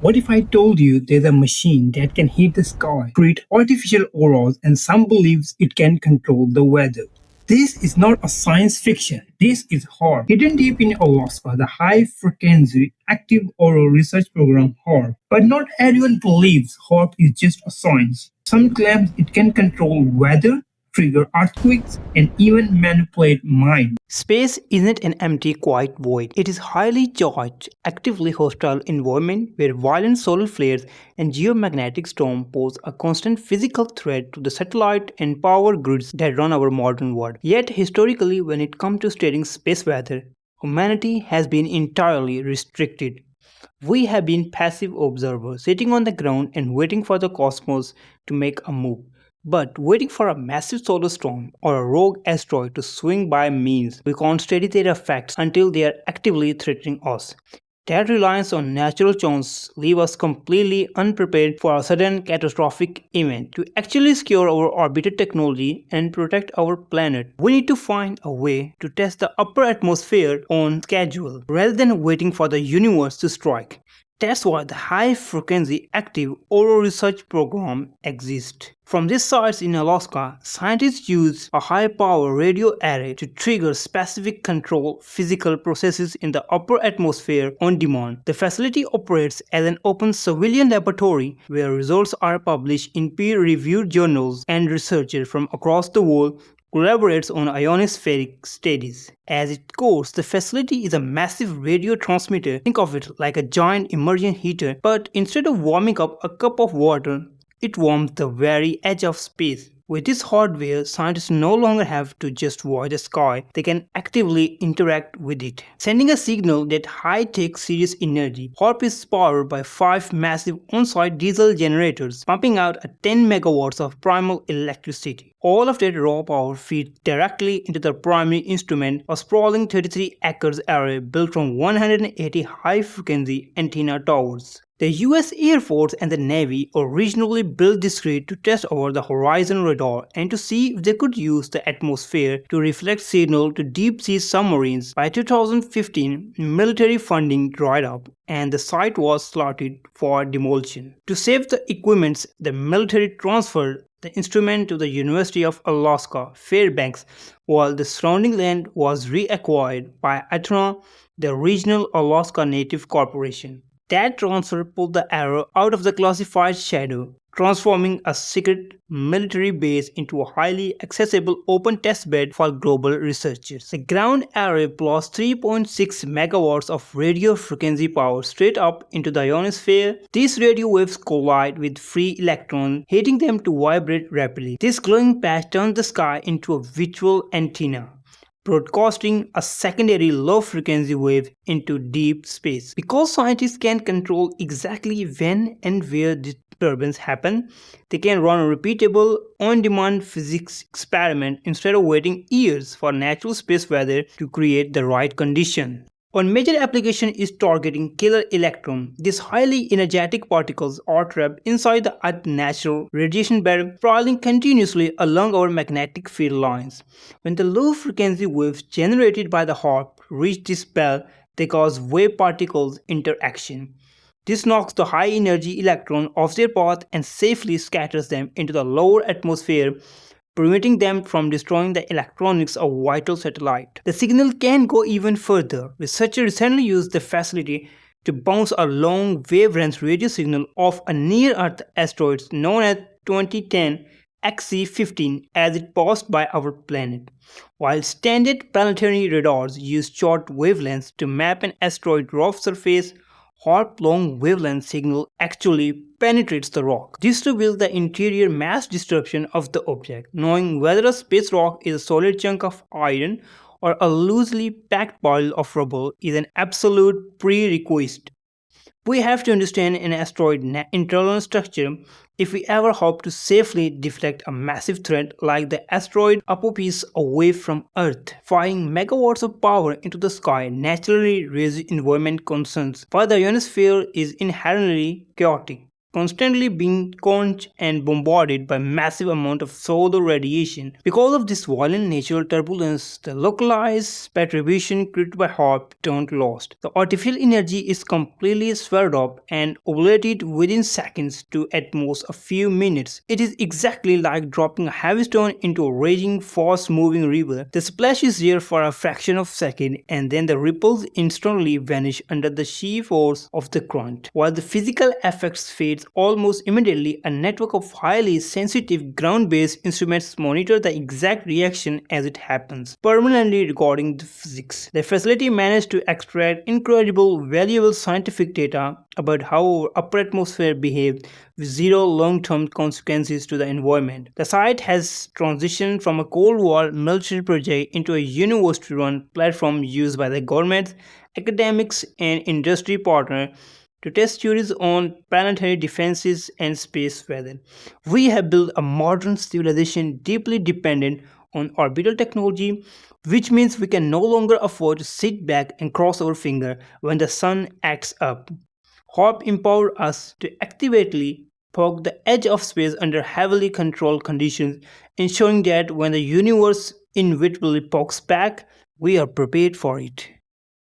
What if I told you there's a machine that can hit the sky, create artificial auroras, and some believes it can control the weather? This is not a science fiction. This is HAARP. Hidden deep in Alaska, the High Frequency Active Auroral Research Program HAARP. But not everyone believes HAARP is just a science. Some claim it can control weather, trigger earthquakes, and even manipulate minds. Space isn't an empty, quiet void. It is highly charged, actively hostile environment where violent solar flares and geomagnetic storms pose a constant physical threat to the satellite and power grids that run our modern world. Yet, historically, when it comes to studying space weather, humanity has been entirely restricted. We have been passive observers, sitting on the ground and waiting for the cosmos to make a move. But waiting for a massive solar storm or a rogue asteroid to swing by means we can't study their effects until they are actively threatening us. That reliance on natural chance leaves us completely unprepared for a sudden catastrophic event. To actually secure our orbital technology and protect our planet, we need to find a way to test the upper atmosphere on schedule rather than waiting for the universe to strike. That's why the High Frequency Active Auroral Research Program exists. From these sites in Alaska, scientists use a high-power radio array to trigger specific control physical processes in the upper atmosphere on demand. The facility operates as an open civilian laboratory where results are published in peer-reviewed journals, and researchers from across the world collaborates on ionospheric studies. As its core, the facility is a massive radio transmitter. Think of it like a giant immersion heater, but instead of warming up a cup of water, it warms the very edge of space. With this hardware, scientists no longer have to just watch the sky, they can actively interact with it, sending a signal that high-tech serious energy. HAARP is powered by 5 massive on-site diesel generators, pumping out a 10 megawatts of primal electricity. All of that raw power feeds directly into the primary instrument, a sprawling 33 acres array built from 180 high-frequency antenna towers. The US Air Force and the Navy originally built this grid to test over the horizon radar and to see if they could use the atmosphere to reflect signal to deep-sea submarines. By 2015, military funding dried up and the site was slotted for demolition. To save the equipment, the military transferred the instrument to the University of Alaska, Fairbanks, while the surrounding land was reacquired by Aetna, the regional Alaska Native Corporation. That transfer pulled the arrow out of the classified shadow, transforming a secret military base into a highly accessible open testbed for global researchers. The ground array blasts 3.6 megawatts of radio frequency power straight up into the ionosphere. These radio waves collide with free electrons, hitting them to vibrate rapidly. This glowing patch turns the sky into a virtual antenna, broadcasting a secondary low-frequency wave into deep space. Because scientists can control exactly when and where disturbance happen, they can run a repeatable, on-demand physics experiment instead of waiting years for natural space weather to create the right condition. One major application is targeting killer electrons. These highly energetic particles are trapped inside the Earth's natural radiation band, prowling continuously along our magnetic field lines. When the low-frequency waves generated by the HAARP reach this belt, they cause wave-particles interaction. This knocks the high-energy electron off their path and safely scatters them into the lower atmosphere, preventing them from destroying the electronics of vital satellite. The signal can go even further. Researchers recently used the facility to bounce a long wavelength radio signal off a near-Earth asteroid known as 2010 XC15 as it passed by our planet. While standard planetary radars use short wavelengths to map an asteroid's rough surface, HAARP long wavelength signal actually penetrates the rock. This reveals the interior mass disruption of the object. Knowing whether a space rock is a solid chunk of iron or a loosely packed pile of rubble is an absolute prerequisite. We have to understand an asteroid's internal structure if we ever hope to safely deflect a massive threat like the asteroid Apophis away from Earth. Firing megawatts of power into the sky naturally raises environment concerns, but the ionosphere is inherently chaotic. constantly being quenched and bombarded by massive amount of solar radiation. Because of this violent natural turbulence, the localized perturbation created by HAARP turned lost. The artificial energy is completely swallowed up and obliterated within seconds to at most a few minutes. It is exactly like dropping a heavy stone into a raging, fast-moving river. The splash is there for a fraction of a second and then the ripples instantly vanish under the sheer force of the current. While the physical effects fades almost immediately, a network of highly sensitive ground-based instruments monitor the exact reaction as it happens, permanently recording the physics. The facility managed to extract incredible, valuable scientific data about how our upper atmosphere behaves with zero long-term consequences to the environment. The site has transitioned from a Cold War military project into a university-run platform used by the government, academics, and industry partners to test theories on planetary defenses and space weather. We have built a modern civilization deeply dependent on orbital technology, which means we can no longer afford to sit back and cross our finger when the sun acts up. HARP empowered us to actively poke the edge of space under heavily controlled conditions, ensuring that when the universe inevitably pokes back, we are prepared for it.